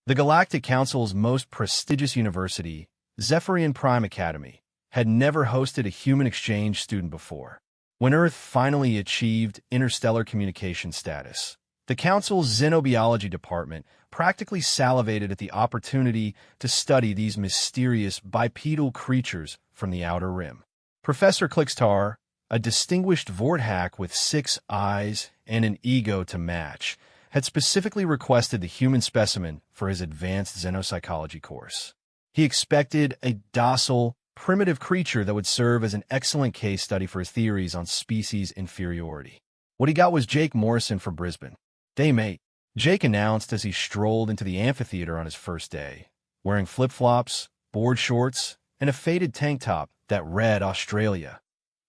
The Galactic Council's most prestigious university, Zephyrian Prime Academy, had never hosted a human exchange student before. When Earth finally achieved interstellar communication status, the Council's xenobiology department practically salivated at the opportunity to study these mysterious bipedal creatures from the outer rim. Professor Clickstar, a distinguished Vorthack with 6 eyes and an ego to match, had specifically requested the human specimen for his advanced xenopsychology course. He expected a docile, primitive creature that would serve as an excellent case study for his theories on species inferiority. What he got was Jake Morrison for Brisbane. "Day, mate," Jake announced as he strolled into the amphitheater on his first day, wearing flip-flops, board shorts, and a faded tank top that read Australia,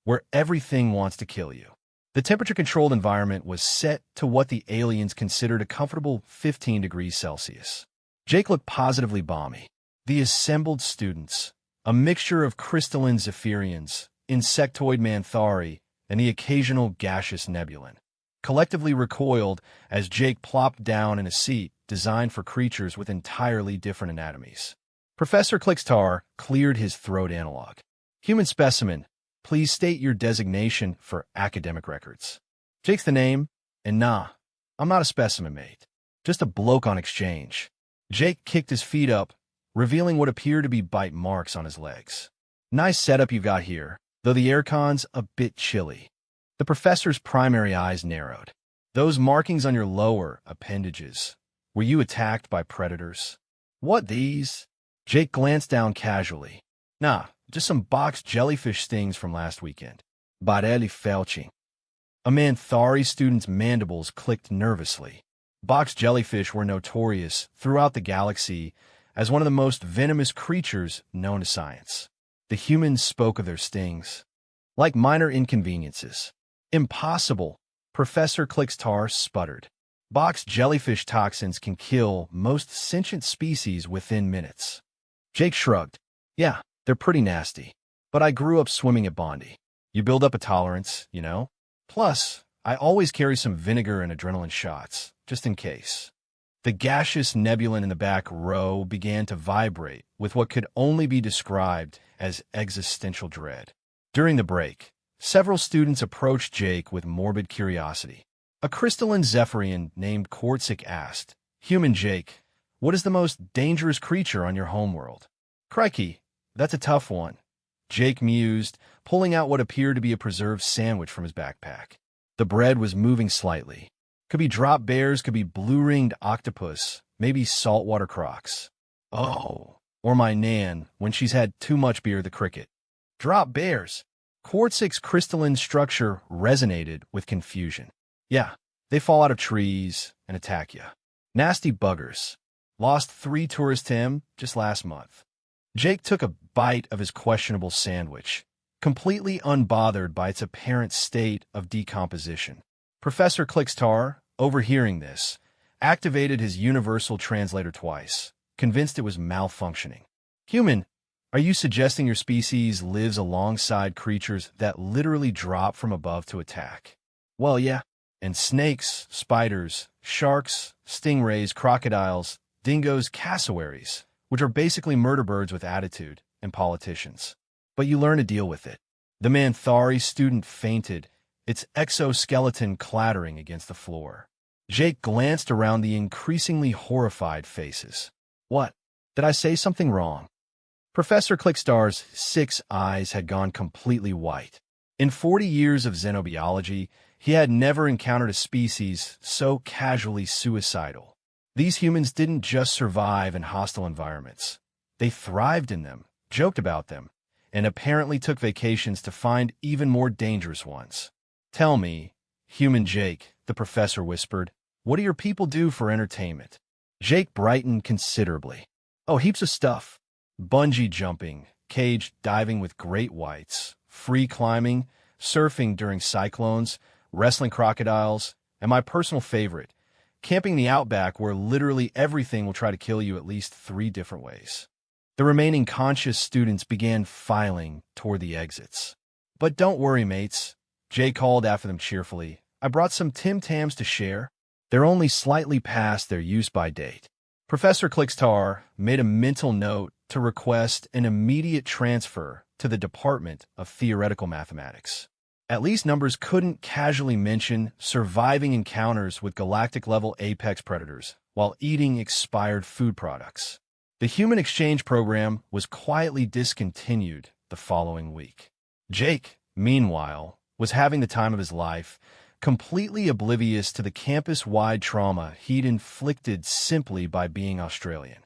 where everything wants to kill you. The temperature-controlled environment was set to what the aliens considered a comfortable 15 degrees Celsius. Jake looked positively balmy. The assembled students, a mixture of crystalline Zephyrians, insectoid Manthari, and the occasional gaseous Nebulan, collectively recoiled as Jake plopped down in a seat designed for creatures with entirely different anatomies. Professor Clickstar cleared his throat analog. "Human specimen, please state your designation for academic records." Jake's the name, and nah, I'm not a specimen, mate. Just a bloke on exchange. Jake kicked his feet up, revealing what appeared to be bite marks on his legs. "Nice setup you've got here, though the aircon's a bit chilly." The professor's primary eyes narrowed. "Those markings on your lower appendages, were you attacked by predators?" "What, these?" Jake glanced down casually. "Nah, just some box jellyfish stings from last weekend." Barelli felching. A Manthari student's mandibles clicked nervously. Box jellyfish were notorious throughout the galaxy as one of the most venomous creatures known to science. The humans spoke of their stings like minor inconveniences. "Impossible," Professor Clickstar sputtered. "Box jellyfish toxins can kill most sentient species within minutes." Jake shrugged. "Yeah, they're pretty nasty. But I grew up swimming at Bondi. You build up a tolerance, you know? Plus, I always carry some vinegar and adrenaline shots, just in case." The gaseous Nebulan in the back row began to vibrate with what could only be described as existential dread. During the break, several students approached Jake with morbid curiosity. A crystalline Zephyrian named Quartzik asked, "Human Jake, what is the most dangerous creature on your homeworld?" "Crikey, that's a tough one," Jake mused, pulling out what appeared to be a preserved sandwich from his backpack. The bread was moving slightly. Could be drop bears, could be blue-ringed octopus, maybe saltwater crocs. Oh, or my Nan, when she's had too much beer the cricket. Drop bears. Quartzic's crystalline structure resonated with confusion. "Yeah, they fall out of trees and attack you. Nasty buggers. Lost 3 tourists to him just last month." Jake took a bite of his questionable sandwich, completely unbothered by its apparent state of decomposition. Professor Clickstar, overhearing this, activated his universal translator twice, convinced it was malfunctioning. "Human, are you suggesting your species lives alongside creatures that literally drop from above to attack?" "Well, yeah. And snakes, spiders, sharks, stingrays, crocodiles, dingoes, cassowaries, which are basically murder birds with attitude, and politicians. But you learn to deal with it." The Manthari student fainted, its exoskeleton clattering against the floor. Jake glanced around the increasingly horrified faces. "What? Did I say something wrong?" Professor Clickstar's 6 eyes had gone completely white. In 40 years of xenobiology, he had never encountered a species so casually suicidal. These humans didn't just survive in hostile environments. They thrived in them, joked about them, and apparently took vacations to find even more dangerous ones. "Tell me, human Jake," the professor whispered, "what do your people do for entertainment?" Jake brightened considerably. "Oh, heaps of stuff. Bungee jumping, cage diving with great whites, free climbing, surfing during cyclones, wrestling crocodiles, and my personal favorite, camping in the outback where literally everything will try to kill you at least 3 different ways." The remaining conscious students began filing toward the exits. "But don't worry, mates," Jay called after them cheerfully. "I brought some Tim Tams to share. They're only slightly past their use-by date." Professor Clickstar made a mental note to request an immediate transfer to the Department of Theoretical Mathematics. At least numbers couldn't casually mention surviving encounters with galactic-level apex predators while eating expired food products. The human exchange program was quietly discontinued the following week. Jake, meanwhile, was having the time of his life, completely oblivious to the campus-wide trauma he'd inflicted simply by being Australian.